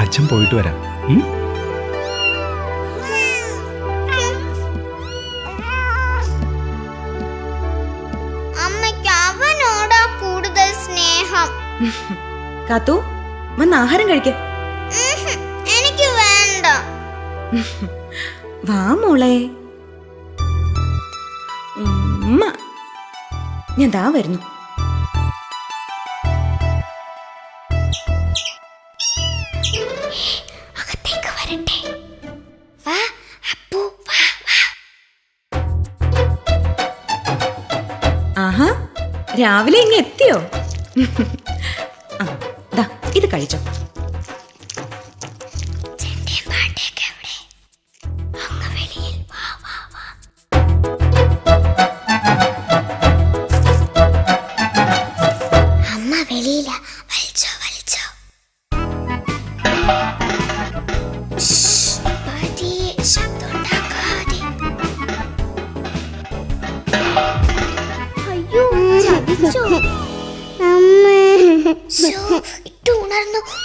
അച്ഛൻ പോയിട്ട് വരാം. അമ്മയ്ക്ക് അവനോടാ കൂടുതൽ സ്നേഹം. കാത്തു, വന്ന് ആഹാരം കഴിക്ക. എനിക്ക് വേണ്ട. വാ മോളെ, ഞാൻ ദാ വരുന്നു. അകത്തേക്ക് വരട്ടെ. വാ അപ്പു, വാ വാ. ആഹാ, രാവിലെ ഇങ്ങ് എത്തിയോ? ദാ ഇത് കഴിച്ചോ.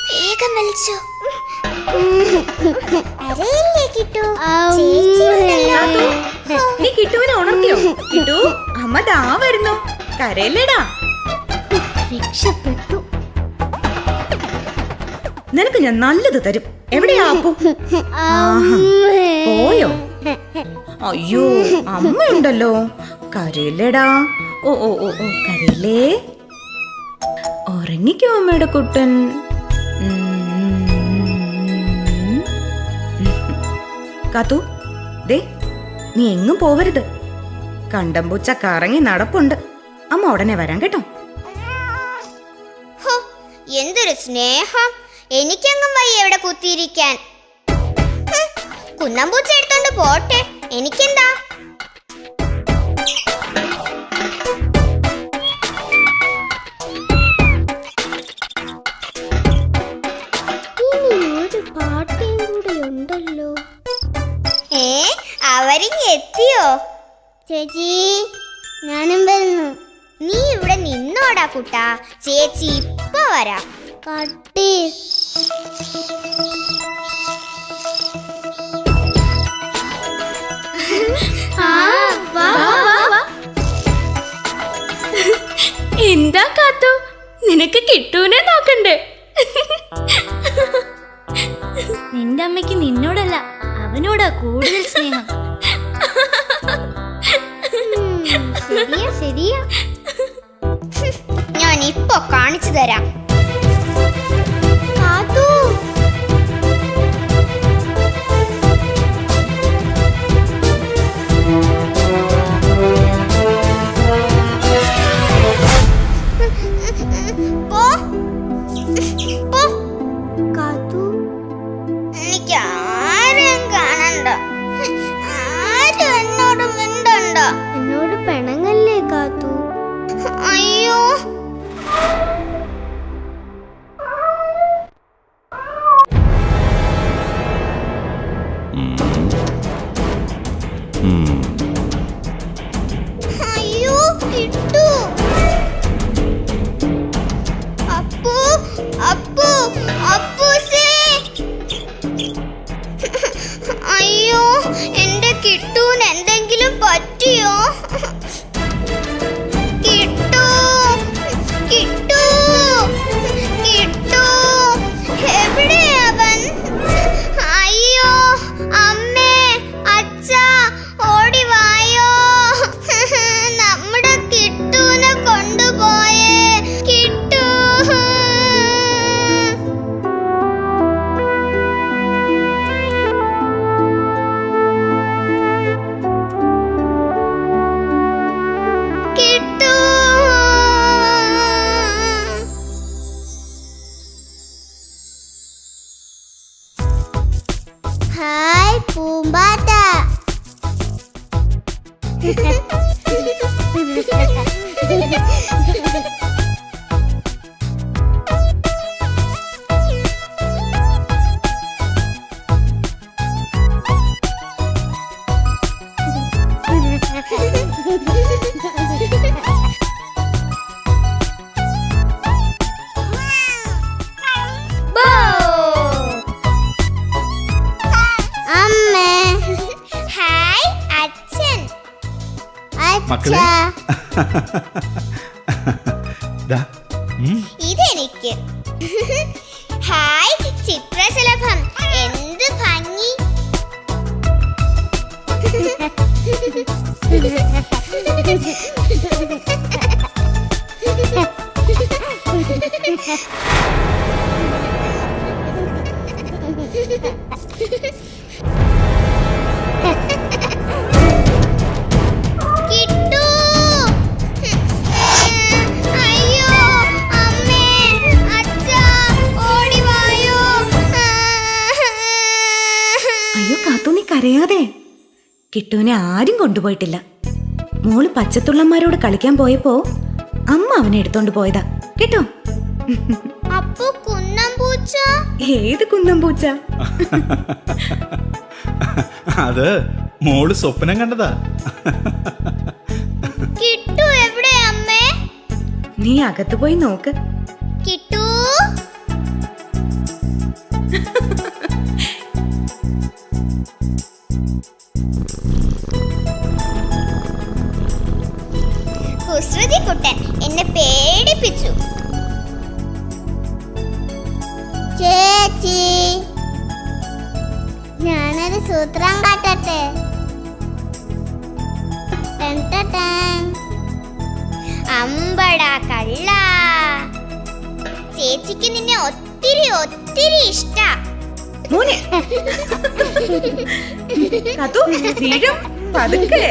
വേഗം വലിച്ചോ. നീ കിട്ടുവിനെ ഉണർത്തിയോ? കിട്ടു, അമ്മ ദാ വരുന്നു. കരയില്ലേടാ. രക്ഷപ്പെട്ടു. നിനക്ക് ഞാൻ നല്ലത് തരും. എവിടെയാ അപ്പു? പോയോ? അയ്യോ, അമ്മയുണ്ടല്ലോ. കരയില്ലേടാ. ഓ ഓ ഓ ഓ, കരയില്ലേ. ഉറങ്ങിക്കോ അമ്മയുടെ കുട്ടൻ. കാത്തു, ദേ നീ എങ്ങും പോവരുത്. കണ്ടംപൂച്ച കറങ്ങി നടപ്പുണ്ട്. അമ്മ ഉടനെ വരാൻ കേട്ടോ. എന്തൊരു സ്നേഹം. എനിക്കെങ്ങും വയ്യ ഇവിടെ കുത്തിയിരിക്കാൻ. കുന്നമ്പൂച്ച എടുത്തോണ്ട് പോട്ടെ, എനിക്കെന്താ. പാട്ടേം കൂടെ ഉണ്ടല്ലോ. അവരിങ്ങ് എത്തിയോ? ചേച്ചി ഞാനും വരുന്നു. നീ ഇവിടെ നിന്നോടാ കുട്ടാ, ചേച്ചി ഇപ്പൊ വരാം. കട്ടി എന്താ കാത്തു, നിനക്ക് കിട്ടൂനെ നോക്കണ്ടേ? നിന്റെ അമ്മയ്ക്ക് നിന്നോടല്ല അവനോടാ കൂടുതൽ സ്നേഹം. ശരിയാ ശരിയാ, ഞാൻ ഇപ്പൊ കാണിച്ചു തരാം. കാത്തു പോ പോ. കാത്തു എനിക്ക് ആരും കാണണ്ട, ആരും എന്നോട് മിണ്ടണ്ട. എന്നോട് പിണങ്ങല്ലേ കാത്തു. അയ്യോ അയ്യോ കിട്ടു. അപ്പു അപ്പു അപ്പൂസേ. അയ്യോ എന്റെ കിട്ടൂന് എന്തെങ്കിലും പറ്റിയോ? കിട്ടു കിട്ടു കിട്ടു, എവിടെയാവൻ? അയ്യോ അമ്മേ അച്ഛാ ഓടി വായോ, നമ്മുടെ കിട്ടൂനെ കൊണ്ടുപോയേ. കിട്ടു കിട്ടു. ഹായ് പൂമ്പാറ്റ. അമ്മേ. ഹായ് അച്ഛൻ. മക്കളെ. ദാ, ഇതെനിക്ക്. ഹായ് ചിത്രശലഭം, എന്ത് ഭംഗി. കിട്ടു. അയ്യോ അമ്മേ അച്ഛാ ഓടി വായോ. അയ്യോ കാത്തു, നീ കരയാതെ. കിട്ടുവിനെ ആരും കൊണ്ടുപോയിട്ടില്ല. മോള് പച്ചത്തുള്ളന്മാരോട് കളിക്കാൻ പോയപ്പോ അമ്മ അവനെ എടുത്തോണ്ട് പോയതാ കേട്ടോ. അപ്പു കുന്നം പൂച്ച. ഏത് കുന്നം പൂച്ച? അത് മോള് സ്വപ്നം കണ്ടതാ. കിട്ടു എവിടെ അമ്മേ? നീ അകത്ത് പോയി നോക്ക്. കിട്ടു. കുസൃതി കുട്ടൻ എന്നെ പേടിപ്പിച്ചു. ചേച്ചി ഞാനൊരു സൂത്രം കാട്ടട്ടെ. അമ്പടാ കള്ള, ചേച്ചിക്ക് നിന്നെ ഒത്തിരി ഒത്തിരി ഇഷ്ടാ. മോനെ കാത്തു വീഴും, പതുക്കെ.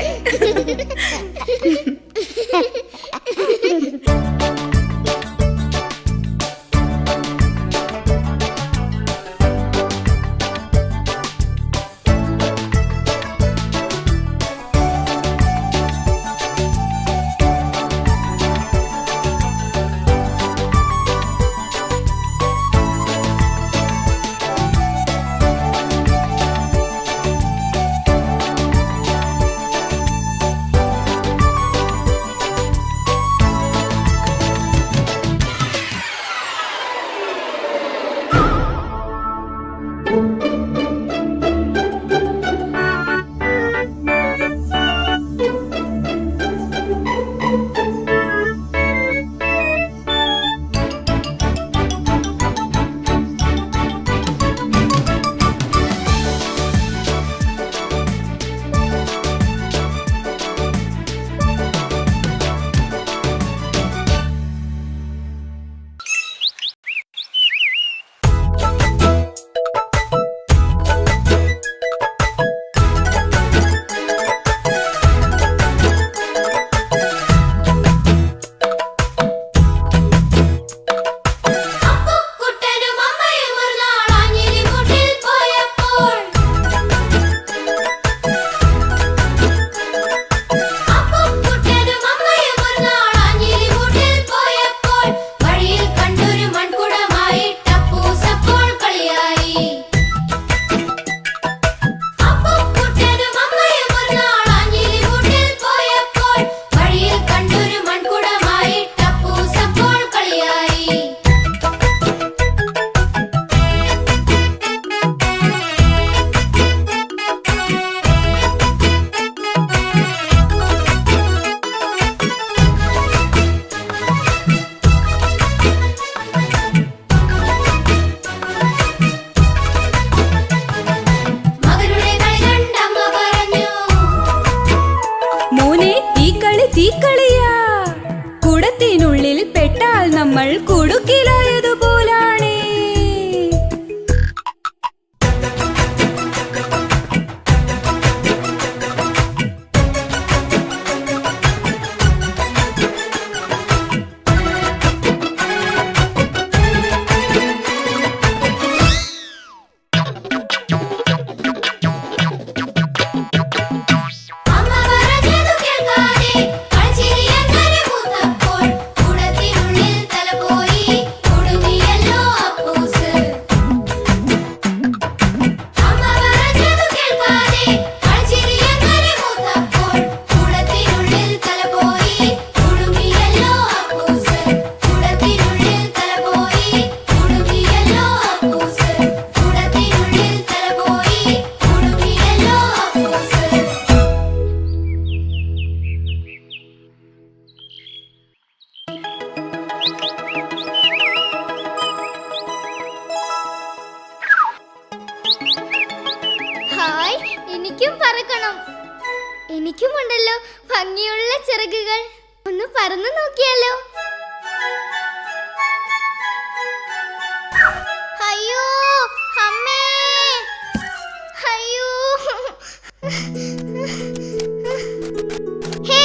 കളി തീക്കളിയാ. കുടത്തിനുള്ളിൽ പെട്ടാൽ നമ്മൾ കുടുക്കിലായതുപോലാണേ. അമ്മ പറഞ്ഞതു കേൾക്കാതെ കളിച്ചിരിയങ്ങനെ മൂത്തപ്പോൾ കുടത്തിനുള്ളിൽ തല പോയി കുടുങ്ങിയല്ലോ അപ്പൂസ്. അമ്മ പറഞ്ഞതു കേൾക്കാതെ കളിച്ചിരിയങ്ങനെ മൂത്തപ്പോൾ കുടത്തിനുള്ളിൽ തല പോയി കുടുങ്ങിയല്ലോ അപ്പൂസ്. കുടത്തിനുള്ളിൽ തല പോയി കുടുങ്ങിയല്ലോ അപ്പൂസ്. കുടത്തിനുള്ളിൽ തല പോയി കുടുങ്ങിയല്ലോ അപ്പൂസ്. ഹായ്, എനിക്കും പറക്കണം. എനിക്കുമുണ്ടല്ലോ ഭംഗിയുള്ള ചിറകുകൾ. ഒന്ന് പറന്നു നോക്കിയാലോ? അയ്യോ അമ്മേ, അയ്യോ. ഹേ,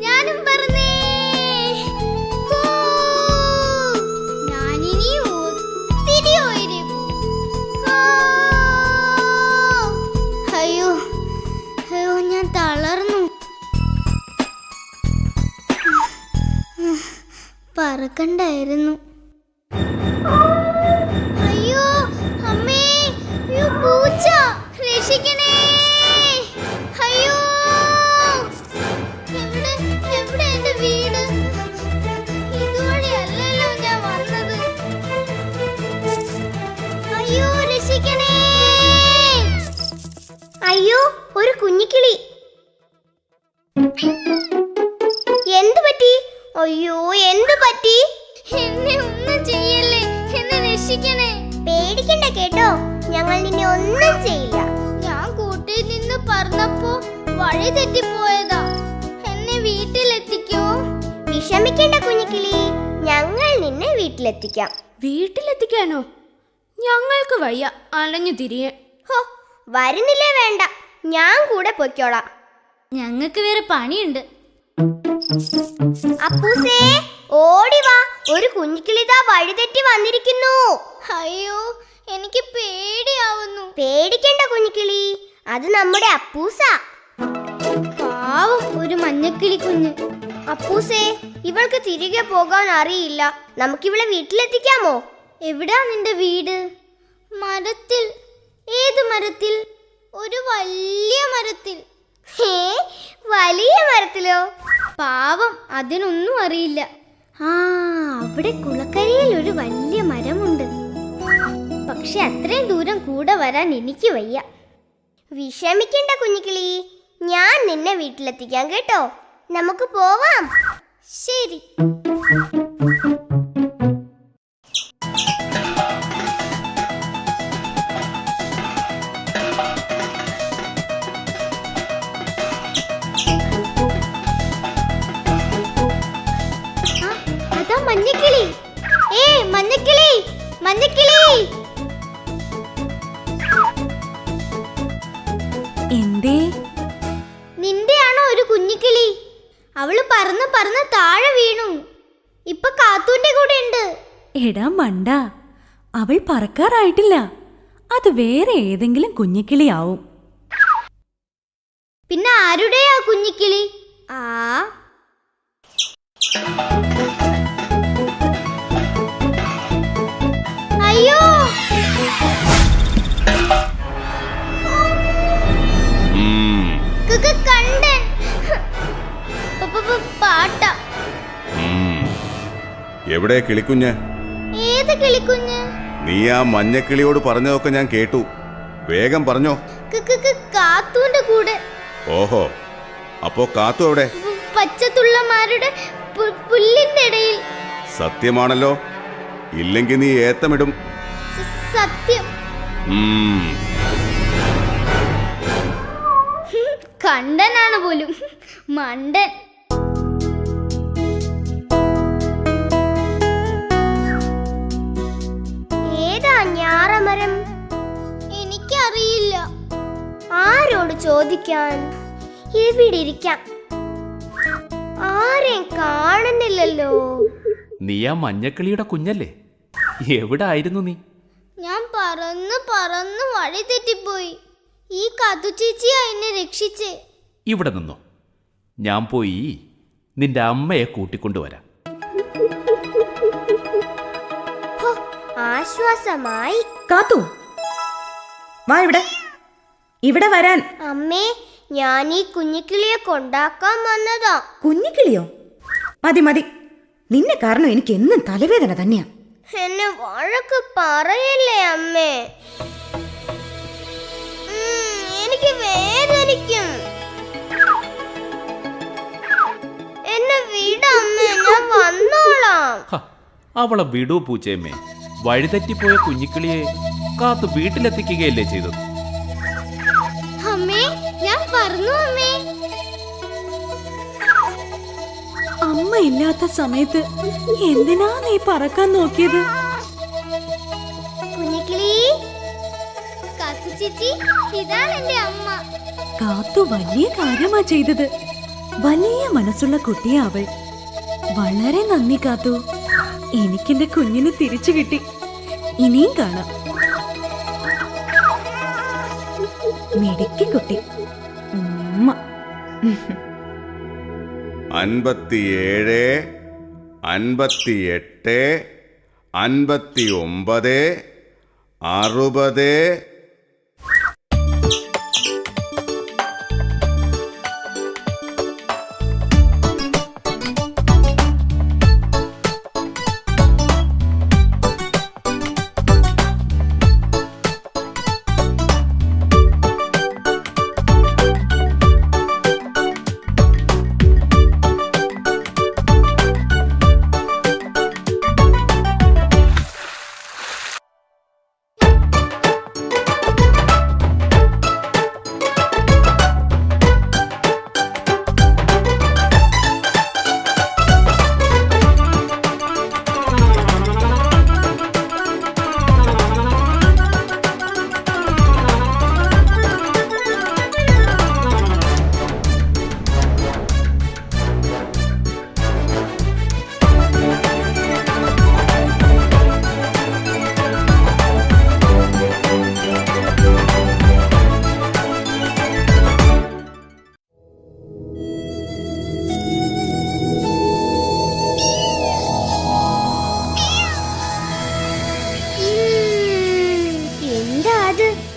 ഞാനും പറന്നേ. ഹൂ, ഞാനിനി ഒത്തിരി ഉയരും. അയ്യോ അയ്യോ, ഞാൻ തളർന്നു. പറക്കണ്ടായിരുന്നു. അയ്യോ അമ്മേ, അയ്യോ പൂച്ച, രക്ഷിക്കണേ. അയ്യോ, എവിടെ എവിടെ എന്റെ വീട്? ഇതുവഴിയല്ലല്ലോ ഞാൻ വന്നത്. അയ്യോ രക്ഷിക്കണേ. അയ്യോ, ഒരു കുഞ്ഞിക്കിളി. എന്തു പറ്റി? അയ്യോ എന്തു പറ്റി? എന്നെ ഒന്നും ചെയ്യല്ലേ, എന്നെ രക്ഷിക്കണേ. പേടിക്കണ്ട കേട്ടോ, ഞങ്ങൾ നിന്നെ ഒന്നും ചെയ്യില്ല. ഞാൻ കൂട്ടിൽ നിന്ന് പറഞ്ഞപ്പോ വഴി തെറ്റിപ്പോയതാ. എന്നെ വീട്ടിലെത്തിക്കോ? വിഷമിക്കണ്ട കുഞ്ഞിക്കിളി, ഞങ്ങൾ നിന്നെ വീട്ടിലെത്തിക്കാം. വീട്ടിലെത്തിക്കാനോ? ഞങ്ങൾക്ക് വയ്യ അലഞ്ഞു തിരിയാൻ. ഹോ, വരുന്നില്ലേ വേണ്ട, ഞാൻ കൂടെ പൊയ്ക്കോളാം. ഞങ്ങൾക്ക് വേറെ പണിയുണ്ട്. അപ്പൂസേ, ഓടി വാ, ഒരു കുഞ്ഞിക്കിളിതാ വഴി തെറ്റി വന്നിരിക്കുന്നു. അയ്യോ, എനിക്ക് പേടിയാവുന്നു. പേടിക്കണ്ട കുഞ്ഞിക്കിളി, അത് നമ്മുടെ അപ്പൂസ. പാവം ഒരു മഞ്ഞക്കിളി കുഞ്ഞ്. അപ്പൂസേ, ഇവൾക്ക് തിരികെ പോകാൻ അറിയില്ല. നമുക്കിവളെ വീട്ടിലെത്തിക്കാമോ? എവിടാ നിന്റെ വീട്? മരത്തിൽ. ഏത് മരത്തിൽ? ഒരു വലിയ മരത്തിൽ. ഹേ, വലിയ മരത്തിലോ? പാവം, അതിനൊന്നും അറിയില്ല. ആ, അവിടെ കുളക്കരയിൽ ഒരു വലിയ മരമുണ്ട്. പക്ഷെ അത്രയും ദൂരം കൂടെ വരാൻ എനിക്ക് വയ്യ. വിഷമിക്കണ്ട കുഞ്ഞിക്കിളി, ഞാൻ നിന്നെ വീട്ടിലെത്തിക്കാം കേട്ടോ. നമുക്ക് പോവാം. ശരി. അതാ മഞ്ഞക്കിളി. മഞ്ഞക്കിളി, മഞ്ഞക്കിളി. എന്തേ? നിന്റെയാണോ ഒരു കുഞ്ഞിക്കിളി? അവള് പറന്ന് പറന്ന് താഴെ വീണു. ഇപ്പൊ കാത്തൂന്റെ കൂടെ ഉണ്ട്. എടാ മണ്ട, അവൾ പറക്കാറായിട്ടില്ല. അത് വേറെ ഏതെങ്കിലും കുഞ്ഞിക്കിളിയാവും. പിന്നെ ആരുടെയാ കുഞ്ഞിക്കിളി? അയ്യോ, കണ്ടൻ. പാട്ട. എവിടെ കിളിക്കുഞ്ഞ്? ഏത് കിളിക്കുഞ്ഞ്? നീ ആ മഞ്ഞക്കിളിയോട് പറഞ്ഞതൊക്കെ ഞാൻ കേട്ടു. വേഗം പറഞ്ഞോ. കാത്തൂന്റെ കൂടെ. ഓഹോ, അപ്പോ കാത്തു എവിടെ? പച്ചത്തുള്ളമാരുടെ പുല്ലിന്റെ ഇടയിൽ. സത്യമാണല്ലോ, ഇല്ലെങ്കിൽ നീ ഏത്തമിടും. സത്യം. കണ്ടനാണ് പോലും മണ്ടൻ. ഏതാ ഞാറമരം? എനിക്കറിയില്ല. ആരോട് ചോദിക്കാൻ? എവിടെ ഇരിക്കാം? ആരെയും കാണുന്നില്ലല്ലോ. നീ ആ മഞ്ഞക്കിളിയുടെ കുഞ്ഞല്ലേ? എവിടെ ആയിരുന്നു നീ? ഞാൻ പറന്ന് പറന്ന് വഴി തെറ്റിപ്പോയി. ഈ കതു ചേച്ചിയാ എന്നെ രക്ഷിച്ചേ. ഇവിടെ നിന്നോ, ഞാൻ പോയി നിന്റെ അമ്മയെ കൂട്ടിക്കൊണ്ടുവരാം. ഹോ, ആശ്വാസമായി. കാത്തു, വാ ഇവിടെ. ഇവിടെ വരാൻ. അമ്മേ, ഞാൻ ഈ കുഞ്ഞിക്കിളിയെ കൊണ്ടാക്കാൻ വന്നതാ. കുഞ്ഞിക്കിളിയോ? മതി മതി, നിന്നെ കാരണം എനിക്ക് എന്നും തലവേദന തന്നെയാ. എന്നെ വഴക്ക് പറയല്ലേ അമ്മേ. എനിക്ക് വേദനിക്കും. എന്നെ വിടമ്മേ, ഞാൻ വന്നോളാം. ഹ, അവളെ വിടൂ പൂച്ചയമ്മേ. വഴിതെറ്റിപ്പോയ കുഞ്ഞിക്കിളിയെ കാത്തു വീട്ടിലെത്തിക്കുകയല്ലേ ചെയ്തത്? അമ്മേ, ഞാൻ പറഞ്ഞു അമ്മേ. അമ്മ ഇല്ലാത്ത സമയത്ത് എന്തിനാ നീ പറക്കാൻ നോക്കിയത്? കുഞ്ഞിക്കിളി, കാത്തു ചേച്ചി, ഇതാണ് എന്റെ അമ്മ. കാത്തു വലിയ കാര്യമാ ചെയ്തത്. വലിയ മനസ്സുള്ള കുട്ടിയാ അവൾ. വളരെ നന്ദി കാത്തു. എനിക്കെന്റെ കുഞ്ഞിനെ തിരിച്ചു കിട്ടി. ഇനിയും കാണാം. മിടുക്കി കുട്ടി. ഉമ്മ. 57, 58, 59, 60.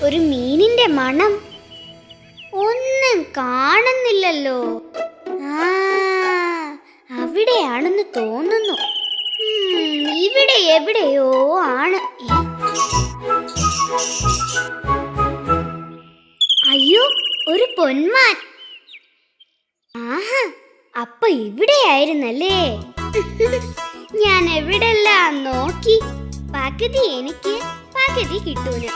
ഒരു മീനിന്റെ മണം. ഒന്നും കാണുന്നില്ലല്ലോ. അവിടെയാണെന്ന് തോന്നുന്നു. ഇവിടെ എവിടെയോ ആണ്. അയ്യോ, ഒരു പൊന്മാൻ. ആഹാ, അപ്പൊ ഇവിടെയായിരുന്നല്ലേ. ഞാൻ എവിടെല്ലാം നോക്കി. പകുതി എനിക്ക്, പകുതി കിട്ടൂല.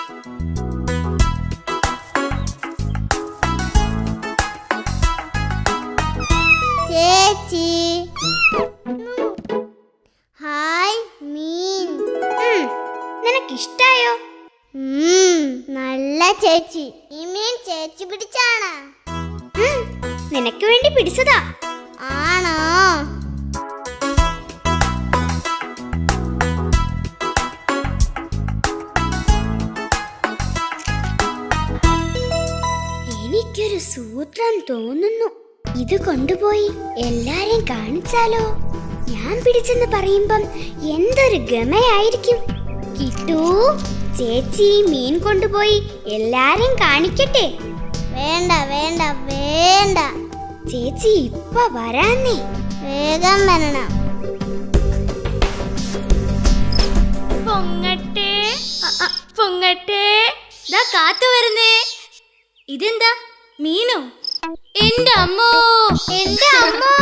ചേച്ചി, ഹായ് മീൻ. നിനക്കിഷ്ടായോ? നല്ല ചേച്ചി. ഈ മീൻ ചേച്ചി പിടിച്ചാണ്? നിനക്ക് വേണ്ടി പിടിച്ചതാ. ആണോ? എനിക്കൊരു സൂത്രം തോന്നുന്നു. ഇത് കൊണ്ടുപോയി എല്ലാരെയും കാണിച്ചാലോ? ഞാൻ പിടിച്ചെന്ന് പറയുമ്പം എന്തൊരു ഗമയായിരിക്കും. കിട്ടൂ, ചേച്ചി മീൻ കൊണ്ടുപോയി എല്ലാരെയും കാണിക്കട്ടെ. വേണ്ട വേണ്ട വേണ്ട, ചേച്ചി ഇപ്പൊ വരാന്നേ. വേഗം വരണം. പൊങ്ങട്ടെ പൊങ്ങട്ടെ. ദാ കാത്തു വരുന്നേ. ഇതെന്താ, മീനോ? എന്റെ അമ്മോ, എന്റെ അമ്മോ.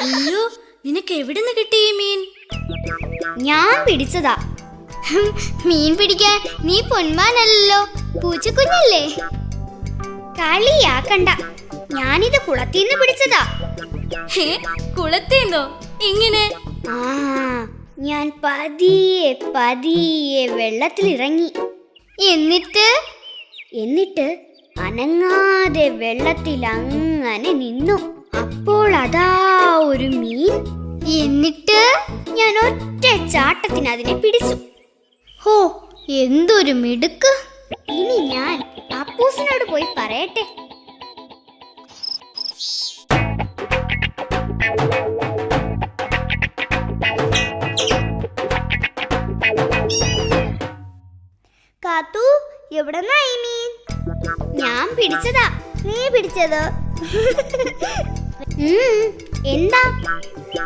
അയ്യോ, നിനക്ക് എവിടുന്ന് കിട്ടി ഈ മീൻ? ഞാൻ പിടിച്ചതാ. മീൻ പിടിക്കാൻ നീ പൊന്മാനല്ലോ. പൂച്ചക്കുഞ്ഞല്ലേ? കളിയാക്കണ്ട, ഞാനിത് കുളത്തിന്ന് പിടിച്ചതാ. ഹേ, കുളത്തേന്നോ? എങ്ങനെ? ആ, ഞാൻ പതിയെ പതിയെ വെള്ളത്തിലിറങ്ങി. എന്നിട്ട് അനങ്ങാതെ വെള്ളത്തിൽ അങ്ങനെ നിന്നു. അപ്പോൾ അതാ ഒരു മീൻ. എന്നിട്ട് ഞാൻ ഒറ്റ ചാട്ടത്തിന് അതിനെ പിടിച്ചു. ഹോ, എന്തൊരു മിടുക്ക്! ഇനി ഞാൻ അപ്പൂസിനോട് പോയി പറയട്ടെ. കാത്തു, എവിടെന്നാ ഈ മീൻ? ഞാൻ പിടിച്ചതാ. നീ പിടിച്ചതോ? എന്താ,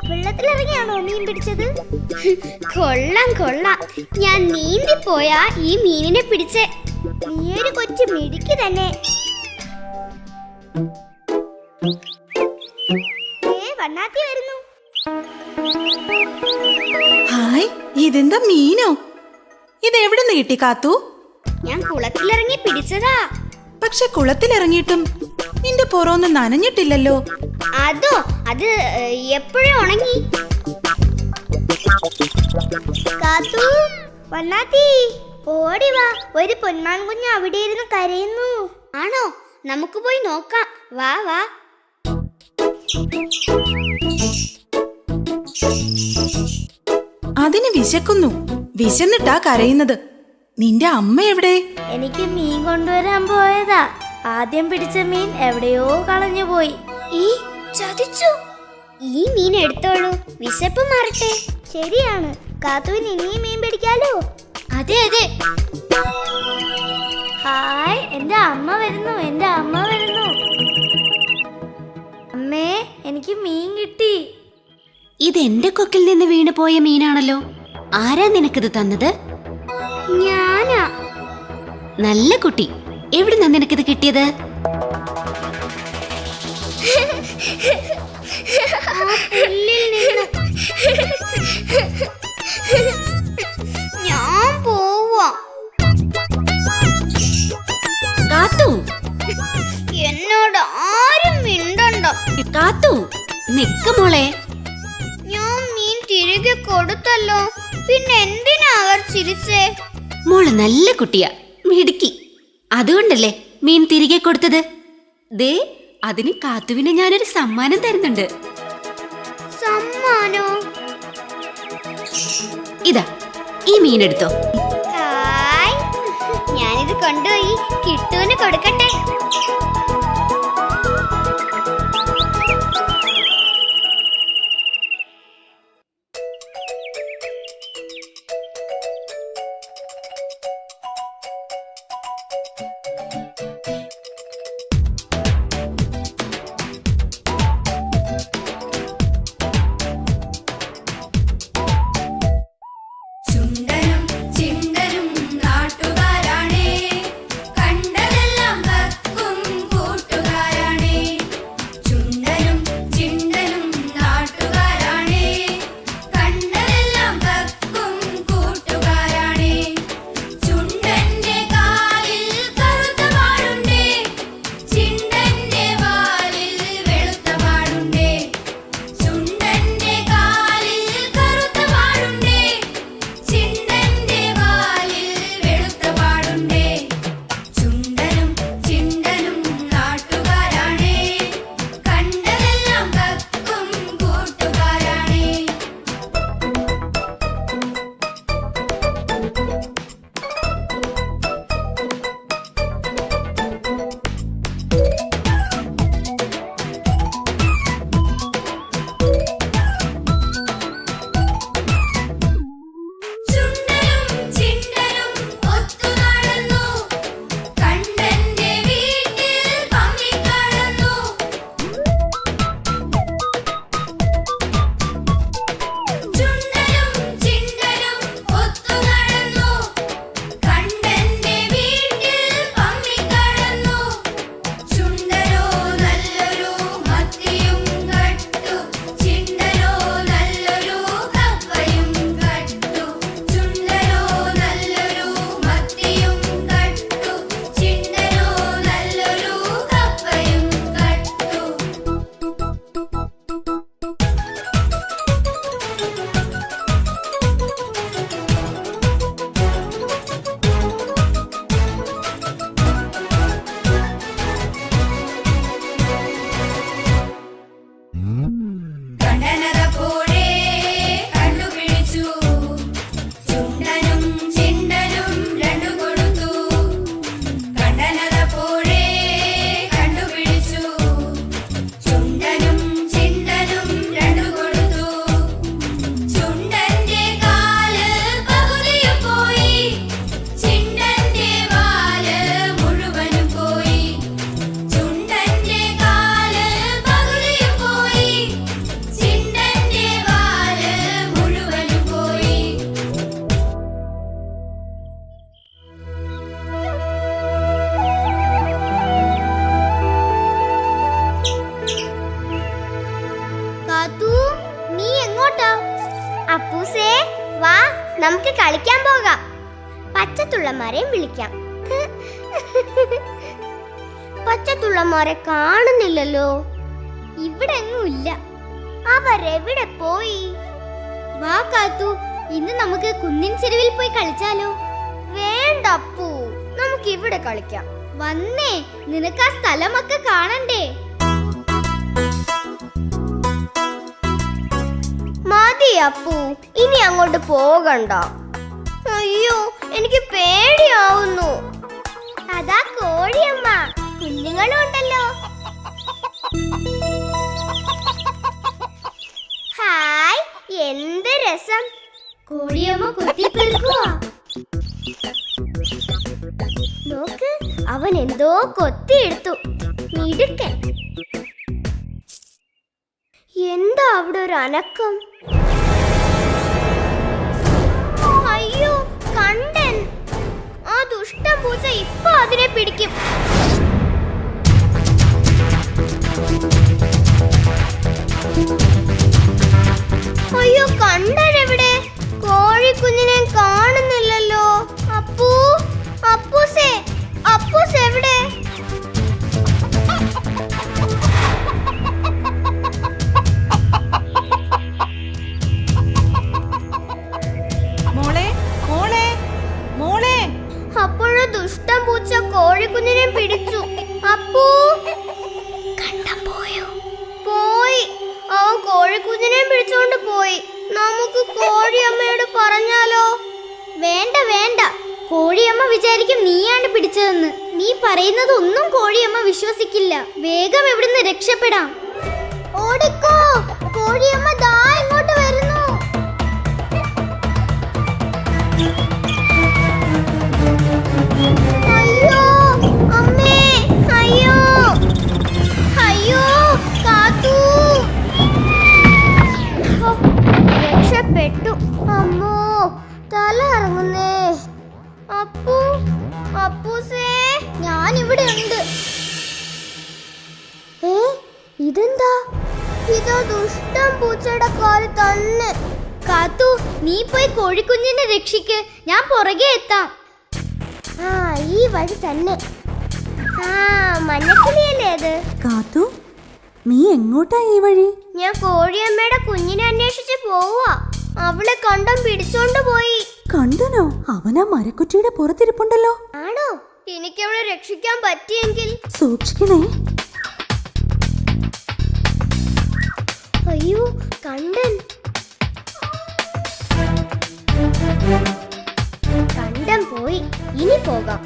വെള്ളത്തിലിറങ്ങിയാണോ മീൻ പിടിച്ചത്? കൊള്ളാം കൊള്ളാം, ഞാൻ നീന്തിപ്പോയാ ഈ മീനിനെ പിടിച്ചേ. നീയൊരു കൊച്ചു മിടുക്കി തന്നെ. വണ്ണാത്തി വരുന്നു. ഹായ്, ഇതെന്താ മീനോ? ഇതെവിടെ നിന്ന് കിട്ടി കാത്തു? ഞാൻ കുളത്തിലിറങ്ങി പിടിച്ചതാ. പക്ഷെ കുളത്തിലിറങ്ങിയിട്ടും നിന്റെ പുറമൊന്നും നനഞ്ഞിട്ടില്ലല്ലോ. അത് എപ്പോഴും ഉണങ്ങി. കാത്തു, വണ്ണാത്തി, ഓടി വാ. ഒരു പൊന്മാൻ കുഞ്ഞ് അവിടെ ഇരുന്ന് കരയുന്നു. ആണോ? നമുക്ക് പോയി നോക്കാം. വാ വാ. അതിന് വിശക്കുന്നു. വിശന്നിട്ടാ കരയുന്നത്. നിന്റെ അമ്മ എവിടെ? എനിക്ക് മീൻ കൊണ്ടുവരാൻ പോയതാ. ആദ്യം പിടിച്ച മീൻ എവിടെയോ കളഞ്ഞു പോയി. ചതിച്ചു. ഈ മീൻ എടുത്തോളൂ, വിശപ്പ് മാറട്ടെ. ശരിയാണ്, കാത്തുവിന് ഇനിയും മീൻ പിടിക്കാലോ. അതെ അതെ. ഹായ്, എന്റെ അമ്മ വരുന്നു, എന്റെ അമ്മ വരുന്നു. അമ്മേ, എനിക്ക് മീൻ കിട്ടി. ഇതെന്റെ കൊക്കിൽ നിന്ന് വീണു പോയ മീനാണല്ലോ. ആരാ നിനക്കിത് തന്നത്? ഞാനാ. നല്ല കുട്ടി. എവിടുന്നാ നിനക്കിത് കിട്ടിയത്? ഞാൻ പോവാ. കാത്തു, എന്നോട് ആരും മിണ്ടണ്ട. കാത്തു, നിക്ക് മോളെ. ഞാൻ മീൻ തിരികെ കൊടുത്തല്ലോ, പിന്നെ എന്തിനാ അവർ ചിരിച്ചേ? മോള് നല്ല കുട്ടിയാ, മിടുക്കി. അതുകൊണ്ടല്ലേ മീൻ തിരികെ കൊടുത്തത്. ദേ, അതിന് കാത്തുവിന് ഞാനൊരു സമ്മാനം തരുന്നുണ്ട്. സമ്മാനോ? ഇതാ, ഈ മീൻ എടുത്തോ. ഹായ്, ഞാനിത് കൊണ്ടുപോയി കിട്ടുവിന് കൊടുക്കട്ടെ. ചുണ്ടനും ചിണ്ടനും നാട്ടുകാരാണേ, കണ്ടതെല്ലാം നമുക്ക് കളിക്കാൻ പോകാം. പച്ചത്തുള്ളമാരെയും വിളിക്കാം. പച്ചത്തുള്ളമാരെ കാണുന്നില്ലല്ലോ. ഇവിടെ എങ്ങും ഇല്ല. അവരെവിടെ പോയി? വാ കാത്തു, ഇന്ന് നമുക്ക് കുന്നിൻ ചെരുവിൽ പോയി കളിച്ചാലോ? വേണ്ട അപ്പു, നമുക്ക് ഇവിടെ കളിക്കാം. വന്നേ, നിനക്ക് ആ സ്ഥലമൊക്കെ കാണണ്ടേ? മതി അപ്പു, ഇനി അങ്ങോട്ട് പോകണ്ട. അയ്യോ, എനിക്ക് പേടിയാവുന്നു. അതാ കോഴിയമ്മ, കുഞ്ഞുങ്ങളും ഉണ്ടല്ലോ. ഹായ്, എന്ത് രസം. കോഴിയമ്മ കുത്തിപ്പിടിക്കുക. നോക്ക്, അവൻ എന്തോ കൊത്തിയെടുത്തു. മിടുക്കൻ. എന്താ അവിടെ ഒരു അനക്കം? അയ്യോ, കണ്ടൻ. ആ ദുഷ്ടൻ പൂച്ച ഇപ്പൊ അതിനെ പിടിക്കും. അയ്യോ, കണ്ടൻ എവിടെ? കോഴിക്കുഞ്ഞിനെ കാണുന്നില്ലല്ലോ. അപ്പൂ, അപ്പൂസേ, അപ്പൂസ് എവിടെ? മോളെ മോളെ മോളെ അപ്പോഴും ദുഷ്ടൻ പൂച്ച കോഴിക്കുഞ്ഞിനെ പിടിച്ചു. അപ്പൂ, കണ്ടം പോയോ? പോയി. അവൻ കോഴിക്കുഞ്ഞിനെ പിടിച്ചോണ്ട് പോയി. നമുക്ക് കോഴിയമ്മയോട് പറഞ്ഞാലോ? വേണ്ട വേണ്ട, കോഴിയമ്മ വിചാരിക്കും നീയാണ് പിടിച്ചതെന്ന്. നീ പറയുന്നതൊന്നും കോഴിയമ്മ വിശ്വസിക്കില്ല. വേഗം ഇവിടുന്ന് രക്ഷപ്പെടാം. ഓടിക്കോ, കോഴിയമ്മ ദാ ഇങ്ങോട്ട് വരുന്നു. അയ്യോ അമ്മേ, അയ്യോ അയ്യോ, കാത്തു. ഹോ, രക്ഷപ്പെട്ടു. അമ്മോ, തല ഇറങ്ങുന്നേ. അപ്പു, അപ്പൂസേ, ഞാൻ ഇവിടെ ഉണ്ട്. ഇതെന്താ? ഇതാ ദുഷ്ടൻ പൂച്ചയുടെ കാല് തന്നെ. കാത്തു, നീ പോയി കോഴിക്കുഞ്ഞിനെ രക്ഷിക്ക്, ഞാൻ പുറകെ എത്താം. ആ, ഈ വഴി തന്നെ. ആ, മഞ്ഞക്കിളിയല്ലേ അത്? കാത്തു, നീ എങ്ങോട്ടാ ഈ വഴി? ഞാൻ കോഴിയമ്മയുടെ കുഞ്ഞിനെ അന്വേഷിച്ച് പോവാ. അവളെ കണ്ടം പിടിച്ചോണ്ട് പോയി. കണ്ടനോ? അവനാ മരക്കുറ്റിയുടെ പുറത്തിരിപ്പുണ്ടല്ലോ. ആണോ? എനിക്ക് അവളെ രക്ഷിക്കാൻ പറ്റിയെങ്കിൽ. സൂക്ഷിക്കണേ. അയ്യോ, കണ്ടൻ. കണ്ടം പോയി. ഇനി പോകാം.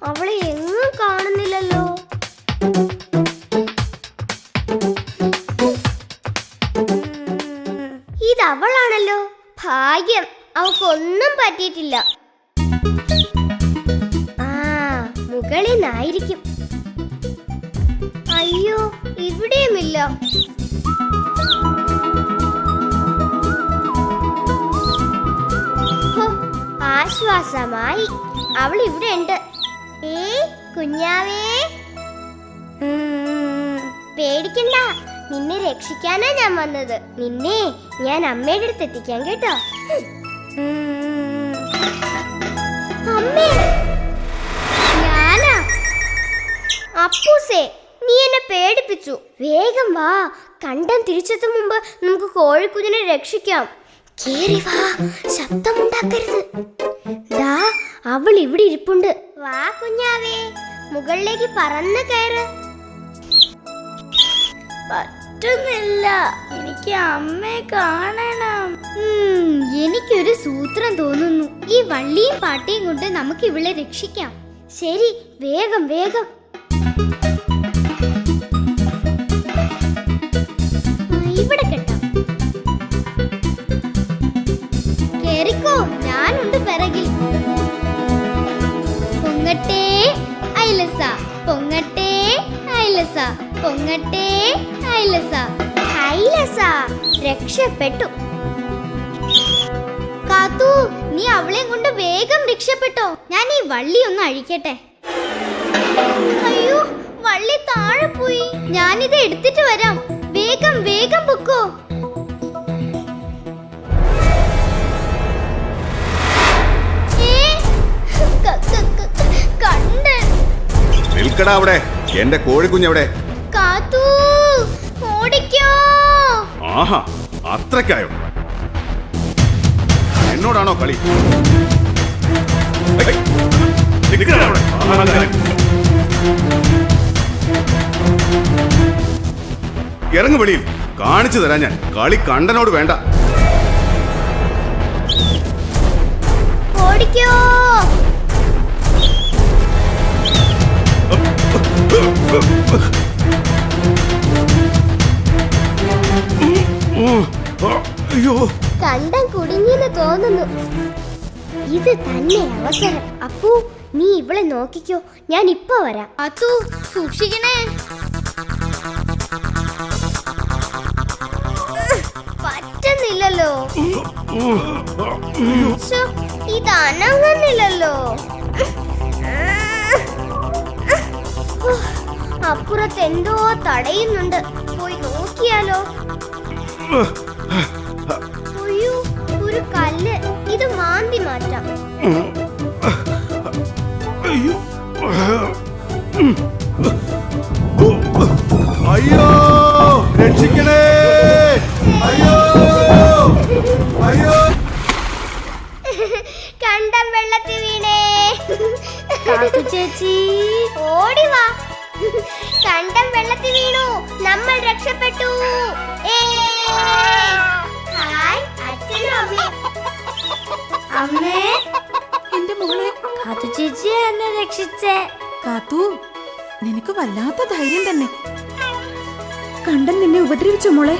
അവളെ എങ്ങും കാണുന്നില്ലല്ലോ. ഇതവളാണല്ലോ. ഭാഗ്യം, അവക്കൊന്നും പറ്റിയിട്ടില്ല. ആ, മുകളിൽ നിന്നായിരിക്കും. അയ്യോ, ഇവിടെയുമില്ല. ഹോ, ആശ്വാസമായി. അവൾ ഇവിടെ ഉണ്ട്. കുഞ്ഞാവേ, പേടിക്കണ്ട. നിന്നെ രക്ഷിക്കാനാ ഞാൻ വന്നത്. നിന്നെ ഞാൻ അമ്മയുടെ അടുത്ത് എത്തിക്കാം കേട്ടോ. അമ്മേ, ഞാനാ. അപ്പൂസേ, നീ എന്നെ പേടിപ്പിച്ചു. വേഗം വാ, കണ്ടം തിരിച്ചെത്തും മുമ്പ് നമുക്ക് കോഴിക്കുഞ്ഞിനെ രക്ഷിക്കാം. കേറി വാ, ശബ്ദമുണ്ടാക്കരുത്. ദാ, അവൾ ഇവിടെ ഇരിപ്പുണ്ട്. വാ കുഞ്ഞാവേ, മുകളിലേക്ക് പറന്ന് കയറ്. പറ്റുന്നില്ല, എനിക്ക് അമ്മയെ കാണണം. എനിക്കൊരു സൂത്രം തോന്നുന്നു. ഈ വള്ളിയും പാട്ടയും കൊണ്ട് നമുക്ക് ഇവളെ രക്ഷിക്കാം. ശരി, വേഗം വേഗം. ഇവിടെ കെട്ടാം. കേറിക്കോ, ഞാനുണ്ട് പിറകിൽ. പൊങ്ങട്ടെ ഐലസ, പൊങ്ങട്ടെ ഐലസ, പൊങ്ങട്ടെ ഐലസ. ഐലസ, രക്ഷപ്പെട്ടു. കാത്തു, നീ അവളെ കൊണ്ട് വേഗം രക്ഷപ്പെട്ടോ. ഞാൻ ഈ വള്ളി ഒന്ന് അഴിക്കട്ടെ. വള്ളി താഴെ പോയി. ഞാനിത് എടുത്തിട്ട് വരാം. വേഗം വേഗം പൊക്കോ. കണ്ടൻ. നിൽക്കടാ അവിടെ. എന്റെ കോഴിക്കുഞ്ഞെവിടെ? കാത്തു ഓടിക്കോ. ആഹാ, അത്രക്കായോ? എന്നോടാണോ കളി? ഏയ്, നിൽക്കടാ അവിടെ. ഇറങ്ങു വെളിയിൽ. കാണിച്ചു തരാം ഞാൻ. കളി കണ്ടനോട് വേണ്ട. ഓടിക്കോ. അയ്യോ, കണ്ടം കുടുങ്ങിയെന്ന് തോന്നുന്നു. ഇത് തന്നെ അവസരം. അപ്പു, നീ ഇവളെ നോക്കിക്കോ, ഞാൻ ഇപ്പൊ വരാം. കാത്തു സൂക്ഷിക്കണേ. പറ്റുന്നില്ലല്ലോ. ശ്ശോ, ഇത് അനങ്ങുന്നില്ലല്ലോ. അപ്പുറത്ത് എന്തോ തടയുന്നുണ്ട്. പോയി നോക്കിയാലോ? അയ്യോ, ഒരു കല്ല്. ഇത് മാന്തി മാറ്റാം. അയ്യോ, രക്ഷിക്കണേ. അയ്യോ, അയ്യോ. കണ്ടം വെള്ളത്തിൽ വീണേ. കാത്തു ചേച്ചി ഓടി വാ. കണ്ടം വെള്ളത്തിൽ വീണു. നമ്മൾ രക്ഷപ്പെട്ടു. ഹായ്, അച്ഛനും അമ്മയും. അമ്മേ, എന്റെ മോളെ കാത്തു ചേച്ചി എന്നെ രക്ഷിച്ചേ. കാത്തു, നിനക്ക് വല്ലാത്ത ധൈര്യം തന്നെ. കണ്ടൻ നിന്നെ ഉപദ്രവിച്ചോ മോളെ?